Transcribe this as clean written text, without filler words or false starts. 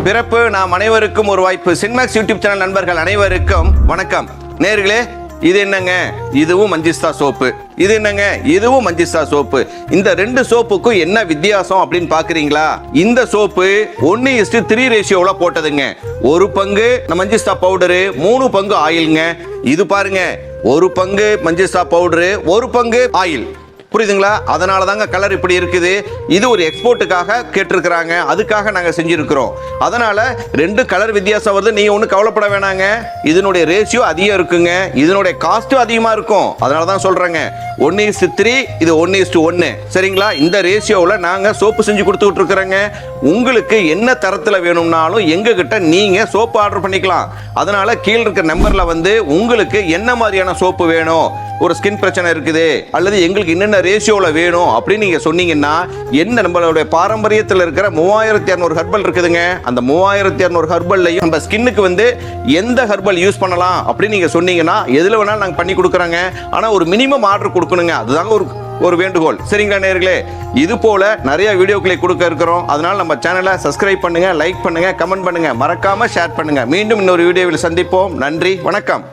பிறப்பு நாம் அனைவருக்கும் ஒரு வாய்ப்பு. சின்மேக்ஸ் யூடியூப் சேனல் நண்பர்கள் அனைவருக்கும் வணக்கம். நேர்களே, இது என்னங்க? இதுவும் மஞ்சிஸ்தா சோப்பு. இது என்னங்க? இதுவும் மஞ்சிஸ்தா சோப்பு. இந்த ரெண்டு சோப்புக்கும் என்ன வித்தியாசம் அப்படின்னு பாக்குறீங்களா? இந்த சோப்பு 1:3 ரேஷியோல போட்டதுங்க. ஒரு பங்கு மஞ்சிஸ்தா பவுடரு, 3 பங்கு ஆயில்ங்க. இது பாருங்க, ஒரு பங்கு மஞ்சிஸ்தா பவுடரு, ஒரு பங்கு ஆயில். புரியுதுங்களா? அதனால தாங்க கலர் இப்படி இருக்குது. இது ஒரு எக்ஸ்போர்ட்டுக்காக கேட்டிருக்கிறாங்க, அதுக்காக நாங்கள் செஞ்சிருக்கிறோம். அதனால ரெண்டு கலர் வித்தியாசம் வருது. நீங்க ஒன்றும் கவலைப்பட வேணாங்க. இதனுடைய ரேஷியோ அதிகம் இருக்குங்க, இதனுடைய காஸ்ட்டும் அதிகமாக இருக்கும். அதனால தான் சொல்றேங்க 1:3, இது 1:1. சரிங்களா? இந்த ரேஷியோவில் நாங்கள் சோப்பு செஞ்சு கொடுத்துக்கிட்டு இருக்கிறோங்க. உங்களுக்கு என்ன தரத்தில் வேணும்னாலும் எங்ககிட்ட நீங்க சோப்பு ஆர்டர் பண்ணிக்கலாம். அதனால கீழே இருக்கிற நம்பர்ல வந்து உங்களுக்கு என்ன மாதிரியான சோப்பு வேணும், ஒரு ஸ்கின் பிரச்சனை இருக்குது அல்லது எங்களுக்கு என்னென்ன ரேஷியோல வேணும் அப்படின்னு நீங்க சொன்னீங்கன்னா, என்ன நம்மளுடைய பாரம்பரியத்தில் இருக்கிற 3200 ஹெர்பல் இருக்குதுங்க. அந்த 3200 ஹெர்பல்லையும் நம்ம ஸ்கின்னுக்கு வந்து எந்த ஹெர்பல் யூஸ் பண்ணலாம் அப்படின்னு நீங்க சொன்னீங்கன்னா எதுல வேணாலும் நாங்கள் பண்ணி கொடுக்குறோங்க. ஆனா ஒரு மினிமம் ஆர்டர் கொடுக்கணுங்க. அதுதாங்க ஒரு வேண்டுகோள். சரிங்களா நேயர்களே? இது போல நிறைய வீடியோக்களை கொடுக்க இருக்கிறோம். அதனால நம்ம சேனலை சப்ஸ்கிரைப் பண்ணுங்க, லைக் பண்ணுங்க, கமெண்ட் பண்ணுங்க, மறக்காம ஷேர் பண்ணுங்க. மீண்டும் இன்னொரு வீடியோவில் சந்திப்போம். நன்றி, வணக்கம்.